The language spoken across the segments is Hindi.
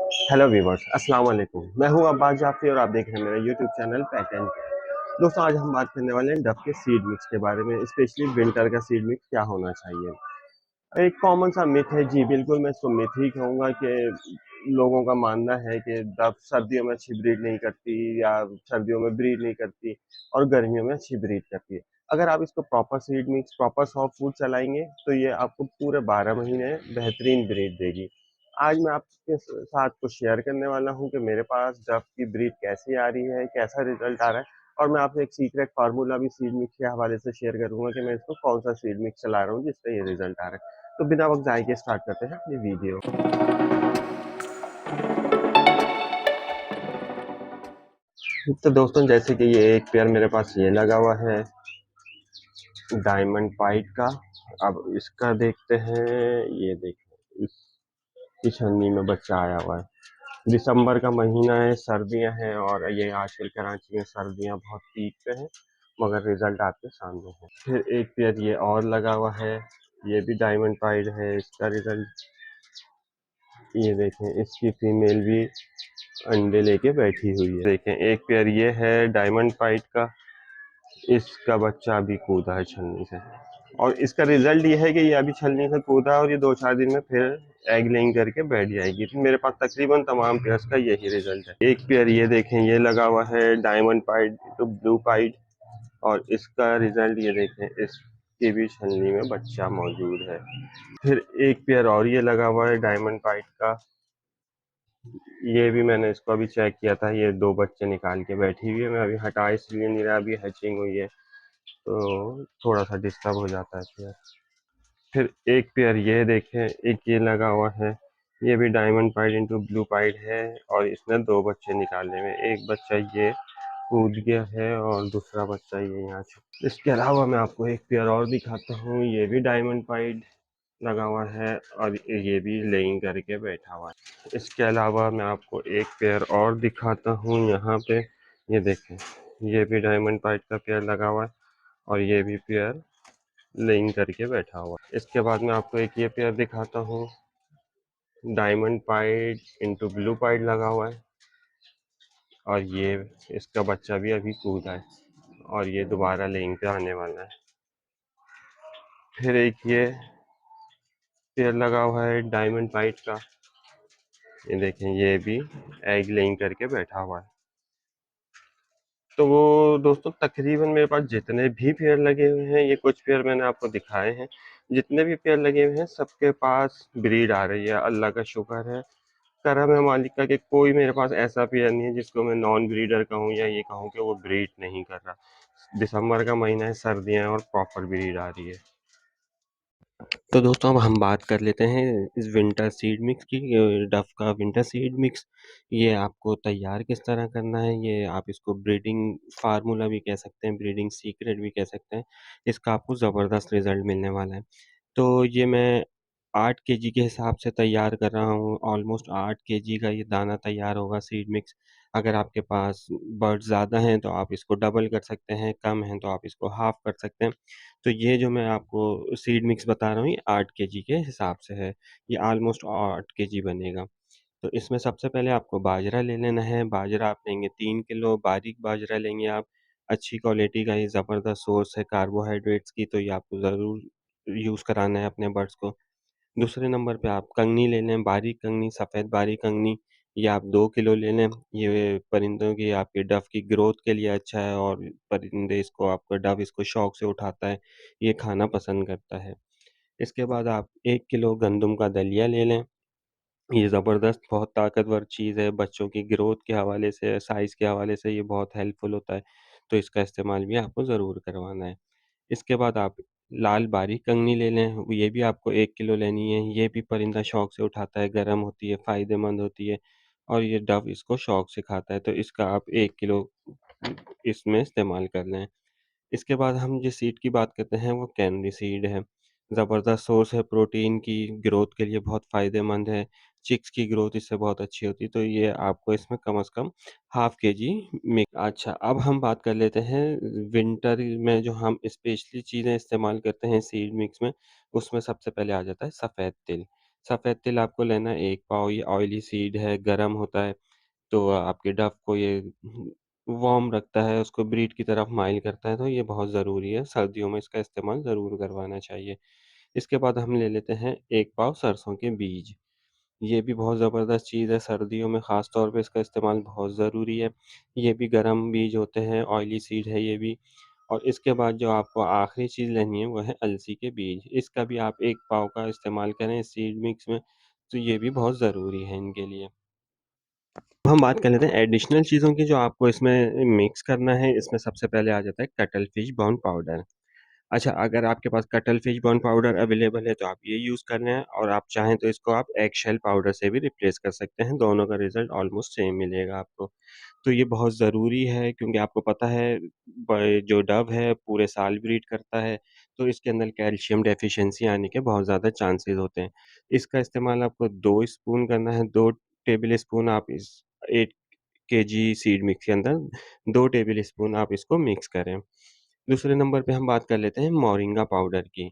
हेलो व्यूवर्स, अस्सलाम वालेकुम। मैं हूं अब्बास जाफरी और आप देख रहे हैं मेरा YouTube channel PAT and care. दोस्तों, आज हम बात करने वाले हैं डव के सीड मिक्स के बारे में, स्पेशली विंटर का सीड मिक्स क्या होना चाहिए। एक कॉमन सा मिथ है, जी बिल्कुल मैं इसको मिथ ही कहूंगा कि लोगों का मानना है कि डव सर्दियों में अच्छी ब्रीड नहीं करती या सर्दियों में ब्रीड नहीं करती और गर्मियों में अच्छी ब्रीड करती है। अगर आप इसको proper seed mix, proper soft food चलाएंगे तो ये आपको पूरे 12 महीने बेहतरीन ब्रीड देगी। आज मैं आपके साथ कुछ शेयर करने वाला हूँ कि मेरे पास डव की ब्रीड कैसी आ रही है, कैसा रिजल्ट आ रहा है, और मैं आपसे एक सीक्रेट फार्मूला भी सीड मिक्स के हवाले से शेयर करूंगा कि मैं इसको कौन सा सीड मिक्स चला रहा हूँ जिससे ये रिजल्ट आ रहा है। तो बिना वक्त जाए के स्टार्ट करते हैं अपनी वीडियो। तो दोस्तों, जैसे कि ये एक पेयर मेरे पास ये लगा हुआ है डायमंड पाइट का। अब इसका देखते हैं। ये देखें, इसकी छन्नी में बच्चा आया हुआ है। दिसंबर का महीना है, सर्दियां हैं और ये आजकल कराची में सर्दियां बहुत पीक पे हैं, मगर रिजल्ट आपके सामने है। फिर एक पेयर ये और लगा हुआ है, ये भी डायमंड पाइड है। इसका रिजल्ट ये देखें, इसकी फीमेल भी अंडे लेके बैठी हुई है। देखें, एक पेयर ये है डायमंड पाइट का, इसका बच्चा अभी कूदा है छलनी से, और इसका रिजल्ट ये है कि ये अभी छलनी से कूदा है और ये 2-4 दिन में फिर एग लेइंग करके बैठ जाएगी। तो मेरे पास तकरीबन तमाम पेयर्स का यही रिजल्ट है। एक पेयर ये देखें, ये लगा हुआ है डायमंड पाइड तो ब्लू पाइड, और इसका रिजल्ट ये देखें, इसकी भी छलनी में बच्चा मौजूद है। फिर एक पेयर और ये लगा हुआ है डायमंड पाइड का, ये भी मैंने इसको अभी चेक किया था, ये 2 बच्चे निकाल के बैठी हुई है। मैं अभी हटा इसलिए नहीं रहा, अभी हैचिंग हुई है तो थोड़ा सा डिस्टर्ब हो जाता है पेयर। फिर एक पेयर ये देखें, एक ये लगा हुआ है, ये भी diamond pied into blue pied है और इसने 2 बच्चे निकाले हुए। एक बच्चा ये कूद गया है और दूसरा बच्चा ये यहाँ छुप। इसके अलावा मैं आपको एक पेयर और दिखाता हूँ, ये भी डायमंड पाइड लगा हुआ है और ये भी लेइंग करके बैठा हुआ है। इसके अलावा मैं आपको एक पेयर और दिखाता हूँ यहाँ पे, ये देखें, ये भी डायमंड पाइड का पेयर लगा हुआ है और ये भी पेयर लेइंग करके बैठा हुआ है। इसके बाद मैं आपको एक ये पेयर दिखाता हूँ, diamond pied into blue pied लगा हुआ है और ये इसका बच्चा भी अभी कूदा है और ये दोबारा लेइंग पे आने वाला है। फिर एक ये पेयर लगा हुआ है डायमंड पाइड का, ये देखें, ये भी एग लेइंग करके बैठा हुआ है। तो वो दोस्तों, तकरीबन मेरे पास जितने भी पेयर लगे हुए हैं, ये कुछ पेयर मैंने आपको दिखाए हैं, जितने भी पेयर लगे हुए हैं सबके पास ब्रीड आ रही है। अल्लाह का शुक्र है, करम है मालिक का कि कोई मेरे पास ऐसा पेयर नहीं है जिसको मैं नॉन ब्रीडर कहूँ या ये कहूँ कि वो ब्रीड नहीं कर रहा। दिसंबर का महीना है, सर्दियाँ हैं और प्रॉपर ब्रीड आ रही है। तो दोस्तों, अब हम बात कर लेते हैं इस विंटर सीड मिक्स की। डव का विंटर सीड मिक्स, ये आपको तैयार किस तरह करना है, ये आप इसको ब्रीडिंग फार्मूला भी कह सकते हैं, ब्रीडिंग सीक्रेट भी कह सकते हैं। इसका आपको ज़बरदस्त रिजल्ट मिलने वाला है। तो ये मैं 8 केजी के हिसाब से तैयार कर रहा हूँ। ऑलमोस्ट 8 केजी का ये दाना तैयार होगा सीड मिक्स। अगर आपके पास बर्ड्स ज़्यादा हैं तो आप इसको डबल कर सकते हैं, कम हैं तो आप इसको हाफ कर सकते हैं। तो ये जो मैं आपको सीड मिक्स बता रहा हूँ, ये 8 केजी के हिसाब से है। ये ऑलमोस्ट 8 केजी बनेगा। तो इसमें सबसे पहले आपको बाजरा ले लेना है। बाजरा आप लेंगे 3 किलो, बारीक बाजरा लेंगे आप। अच्छी क्वालिटी का, ये ज़बरदस्त सोर्स है कार्बोहाइड्रेट्स की, तो ये आपको ज़रूर यूज़ कराना है अपने बर्ड्स को। दूसरे नंबर पे आप कंगनी ले लें, बारीक कंगनी, सफ़ेद बारीक कंगनी, ये आप 2 किलो ले लें। ये परिंदों की, आपके डव की ग्रोथ के लिए अच्छा है और परिंदे इसको, आपका डव इसको शौक से उठाता है, ये खाना पसंद करता है। इसके बाद आप 1 किलो गंदम का दलिया ले लें। ये ज़बरदस्त बहुत ताकतवर चीज़ है, बच्चों की ग्रोथ के हवाले से, साइज़ के हवाले से ये बहुत हेल्पफुल होता है, तो इसका इस्तेमाल भी आपको ज़रूर करवाना है। इसके बाद आप लाल बारीक कंगनी ले लें, ये भी आपको 1 किलो लेनी है। ये भी परिंदा शौक से उठाता है, गर्म होती है, फ़ायदेमंद होती है और ये डव इसको शौक से खाता है, तो इसका आप 1 किलो इसमें इस्तेमाल कर लें। इसके बाद हम जिस सीड की बात करते हैं वो कैनरी सीड है। ज़बरदस्त सोर्स है प्रोटीन की, ग्रोथ के लिए बहुत फ़ायदेमंद है। चिक्स की ग्रोथ इससे बहुत अच्छी होती है, तो ये आपको इसमें कम से कम हाफ़ केजी अच्छा, अब हम बात कर लेते हैं विंटर में जो हम स्पेशली चीज़ें इस्तेमाल करते हैं सीड मिक्स में, उसमें सबसे पहले आ जाता है सफ़ेद तिल। सफ़ेद तिल आपको लेना है 1 पाव, ये ऑयली सीड है, गरम होता है, तो आपके डफ़ को ये वार्म रखता है, उसको ब्रीड की तरफ माइल करता है, तो ये बहुत ज़रूरी है, सर्दियों में इसका इस्तेमाल ज़रूर करवाना चाहिए। इसके बाद हम ले लेते हैं 1 पाव सरसों के बीज। ये भी बहुत ज़बरदस्त चीज़ है, सर्दियों में ख़ास तौर पे इसका इस्तेमाल बहुत ज़रूरी है। ये भी गरम बीज होते हैं, ऑयली सीड है ये भी। और इसके बाद जो आपको आखिरी चीज़ लेनी है, वो है अलसी के बीज। इसका भी आप 1 पाव का इस्तेमाल करें इस सीड मिक्स में, तो ये भी बहुत ज़रूरी है इनके लिए। अब हम बात कर लेते हैं एडिशनल चीज़ों की जो आपको इसमें मिक्स करना है, इसमें सबसे पहले आ जाता है कटल फिश बोन पाउडर। अच्छा, अगर आपके पास cuttle fish bone powder available है, तो आप ये यूज़ कर लें और आप चाहें तो इसको आप एग शेल पाउडर से भी रिप्लेस कर सकते हैं, दोनों का रिज़ल्ट ऑलमोस्ट सेम मिलेगा आपको। तो ये बहुत ज़रूरी है क्योंकि आपको पता है जो डव है पूरे साल ब्रीड करता है, तो इसके अंदर कैल्शियम डेफ़िशिएंसी आने के बहुत ज़्यादा चांसेज़ होते हैं। इसका इस्तेमाल आपको 2 स्पून करना है, 2 टेबल स्पून आप इस 8 केजी सीड मिक्स के अंदर 2 टेबल स्पून आप इसको मिक्स करें। दूसरे नंबर पे हम बात कर लेते हैं मोरिंगा पाउडर की।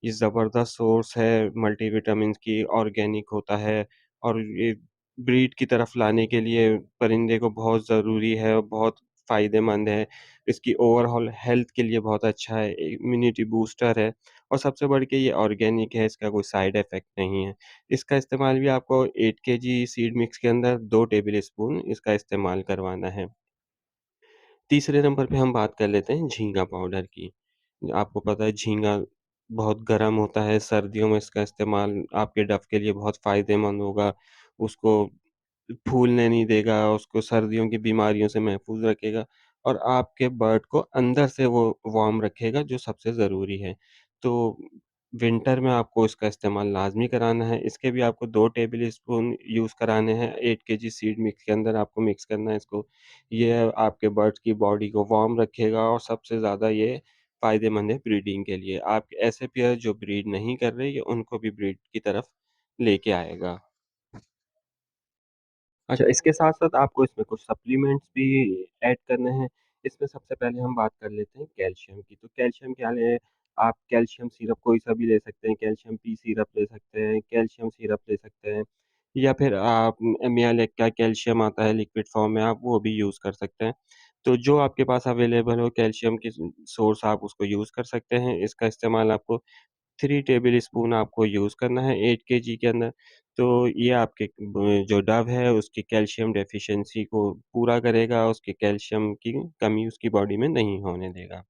ये ज़बरदस्त सोर्स है मल्टीविटामिन्स की, ऑर्गेनिक होता है और ये ब्रीड की तरफ लाने के लिए परिंदे को बहुत ज़रूरी है और बहुत फ़ायदेमंद है। इसकी ओवरऑल हेल्थ के लिए बहुत अच्छा है, इम्यूनिटी बूस्टर है और सबसे बढ़ के ये ऑर्गेनिक है, इसका कोई साइड इफ़ेक्ट नहीं है। इसका इस्तेमाल भी आपको 8 केजी सीड मिक्स के अंदर 2 टेबल स्पून इसका इस्तेमाल करवाना है। तीसरे नंबर पे हम बात कर लेते हैं झींगा पाउडर की। आपको पता है झींगा बहुत गरम होता है, सर्दियों में इसका इस्तेमाल आपके डफ़ के लिए बहुत फ़ायदेमंद होगा। उसको फूलने नहीं देगा, उसको सर्दियों की बीमारियों से महफूज़ रखेगा और आपके बर्ड को अंदर से वो वार्म रखेगा जो सबसे ज़रूरी है। तो विंटर में आपको इसका इस्तेमाल लाज़मी कराना है। इसके भी आपको 2 टेबल स्पून यूज़ कराने हैं, 8 केजी सीड मिक्स के अंदर आपको मिक्स करना है इसको। ये आपके बर्ड्स की बॉडी को वार्म रखेगा और सबसे ज़्यादा ये फ़ायदेमंद है ब्रीडिंग के लिए। आप ऐसे पेयर जो ब्रीड नहीं कर रहे, ये उनको भी ब्रीड की तरफ लेके आएगा। अच्छा, इसके साथ-साथ आपको इसमें कुछ सप्लीमेंट्स भी ऐड करने हैं। इसमें सबसे पहले हम बात कर लेते हैं कैल्शियम की। तो कैल्शियम क्या लें? आप कैल्शियम सिरप कोई-सा भी ले सकते हैं, कैल्शियम पी सिरप ले सकते हैं, कैल्शियम सिरप ले सकते हैं या फिर आप एमियालेक का कैल्शियम आता है लिक्विड फॉर्म में, आप वो भी यूज़ कर सकते हैं। तो जो आपके पास अवेलेबल हो कैल्शियम की सोर्स आप उसको यूज़ कर सकते हैं। इसका इस्तेमाल आपको 3 टेबल स्पून आपको यूज़ करना है 8 केजी के अंदर। तो ये आपके जो डव है उसकी कैल्शियम डेफ़िशिएंसी को पूरा करेगा, उसकी कैल्शियम की कमी उसकी बॉडी में नहीं होने देगा।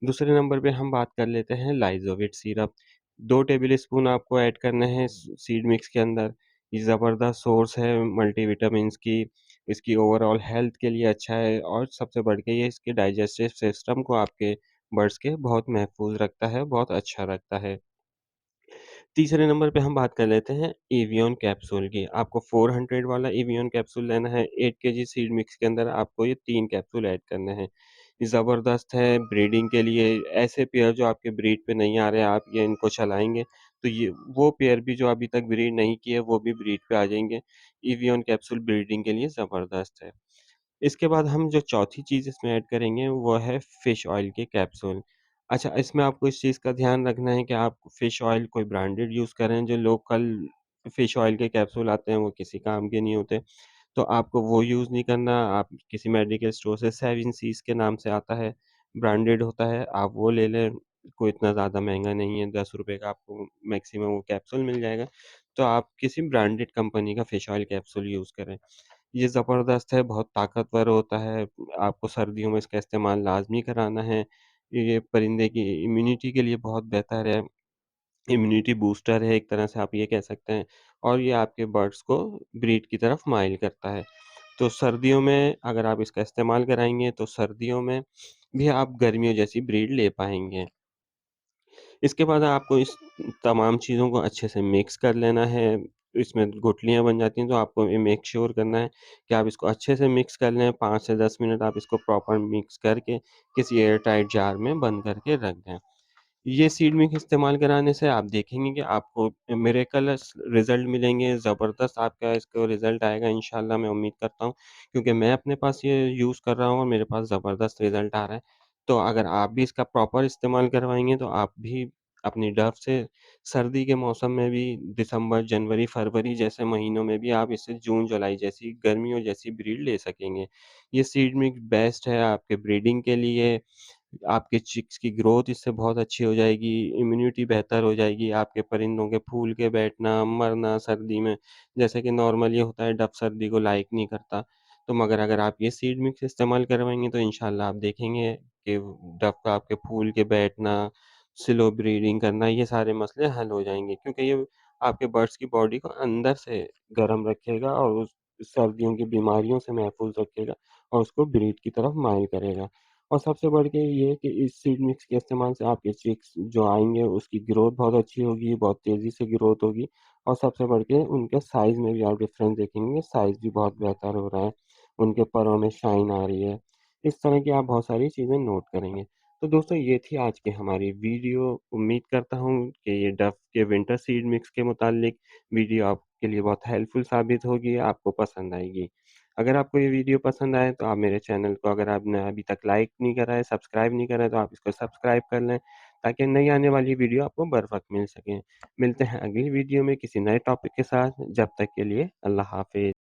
दूसरे नंबर पे हम बात कर लेते हैं लाइज़ोविट सिरप। 2 टेबल स्पून आपको ऐड करने हैं सीड मिक्स के अंदर। ये ज़बरदस्त सोर्स है मल्टीविटामिन्स की, इसकी ओवरऑल हेल्थ के लिए अच्छा है और सबसे बढ़ के ये इसके डाइजेस्टिव सिस्टम को आपके बर्ड्स के बहुत महफूज़ रखता है, बहुत अच्छा रखता है। तीसरे नंबर पे हम बात कर लेते हैं एवियन कैप्सूल की। आपको 400 वाला एवियन कैप्सूल लेना है, 8 केजी सीड मिक्स के अंदर आपको ये 3 कैप्सूल ऐड करने हैं। ये ज़बरदस्त है ब्रीडिंग के लिए, ऐसे पेयर जो आपके ब्रीड पे नहीं आ रहे, आप ये इनको चलाएँगे, तो ये वो पेयर भी जो अभी तक ब्रीड नहीं किए, वो भी ब्रीड पे आ जाएँगे। एवियन कैप्सूल ब्रीडिंग के लिए ज़बरदस्त है। इसके बाद हम जो चौथी चीज़ इसमें ऐड करेंगे वो है फिश ऑयल के कैप्सूल। अच्छा, इसमें आपको इस चीज़ का ध्यान रखना है कि आप फिश ऑयल कोई ब्रांडेड यूज़ करें, जो लोकल फिश ऑयल के कैप्सूल आते हैं वो किसी काम के नहीं होते। तो आपको वो यूज़ नहीं करना, आप किसी मेडिकल स्टोर से 7 सीज़ के नाम से आता है, ब्रांडेड होता है, आप वो ले लें, कोई इतना ज़्यादा महँगा नहीं है, ₹10 का आपको मैक्सिमम वो कैप्सूल मिल जाएगा। तो आप किसी ब्रांडेड कंपनी का फिश ऑयल कैप्सूल यूज़ करें। ये ज़बरदस्त है, बहुत ताकतवर होता है, आपको सर्दियों में इसका इस्तेमाल लाज़मी कराना है। ये परिंदे की इम्यूनिटी के लिए बहुत बेहतर है, इम्यूनिटी बूस्टर है एक तरह से आप ये कह सकते हैं और ये आपके बर्ड्स को ब्रीड की तरफ माइल करता है। तो सर्दियों में अगर आप इसका इस्तेमाल कराएँगे, तो सर्दियों में भी आप गर्मियों जैसी ब्रीड ले पाएँगे। इसके बाद आपको इस तमाम चीज़ों को अच्छे से मिक्स कर लेना है। इसमें गुठलियाँ बन जाती हैं, तो आपको ये मेक श्योर करना है कि आप इसको अच्छे से मिक्स कर लें। 5 से 10 मिनट आप इसको प्रॉपर मिक्स करके किसी एयर टाइट जार में बंद करके रख दें। ये सीड मिक्स इस्तेमाल कराने से आप देखेंगे कि आपको मिरेकलस रिज़ल्ट मिलेंगे, ज़बरदस्त आपका इसको रिज़ल्ट आएगा इंशाल्लाह मैं उम्मीद करता हूँ, क्योंकि मैं अपने पास ये यूज़ कर रहा हूँ और मेरे पास ज़बरदस्त रिज़ल्ट आ रहा है। तो अगर आप भी इसका प्रॉपर इस्तेमाल करवाएँगे तो आप भी अपनी डव से सर्दी के मौसम में भी दिसंबर, जनवरी, फरवरी जैसे महीनों में भी आप इससे जून, जुलाई जैसी गर्मियों जैसी ब्रीड ले सकेंगे। ये सीड मिक्स बेस्ट है आपके ब्रीडिंग के लिए, आपके चिक्स की ग्रोथ इससे बहुत अच्छी हो जाएगी, इम्यूनिटी बेहतर हो जाएगी, आपके परिंदों के फूल के बैठना, मरना सर्दी में, जैसे कि नॉर्मली होता है डव सर्दी को लाइक नहीं करता। तो मगर अगर आप ये सीड मिक्स इस्तेमाल करवाएँगे तो इंशाल्लाह आप देखेंगे कि डव का आपके फूल के बैठना, स्लो ब्रीडिंग करना, ये सारे मसले हल हो जाएँगे क्योंकि ये आपके बर्ड्स की बॉडी को अंदर से गर्म रखेगा और उस सर्दियों की बीमारियों से महफूज़ रखेगा और उसको ब्रीड की तरफ माइल करेगा। और सबसे बढ़ के ये है कि इस सीड मिक्स के इस्तेमाल से आपके चिक्स जो आएँगे उसकी ग्रोथ बहुत अच्छी होगी, बहुत तेज़ी से ग्रोथ होगी और सबसे बढ़ के उनके साइज़ में भी आप डिफ़रेंस देखेंगे, साइज़ भी बहुत बेहतर हो रहा है, उनके परों में शाइन आ रही है। इस तरह की आप बहुत सारी चीज़ें नोट करेंगे। तो दोस्तों ये थी आज की हमारी वीडियो। उम्मीद करता हूँ कि ये डव के विंटर सीड मिक्स के मुतालिक वीडियो आपके लिए बहुत हेल्पफुल साबित होगी, आपको पसंद आएगी। अगर आपको ये वीडियो पसंद आए तो आप मेरे चैनल को अगर आपने अभी तक लाइक नहीं करा है, सब्सक्राइब नहीं करा है तो आप इसको सब्सक्राइब कर लें ताकि नई आने वाली वीडियो आपको बर वक़्त मिल सके। मिलते हैं अगली वीडियो में किसी नए टॉपिक के साथ, जब तक के लिए अल्लाह हाफ़िज़।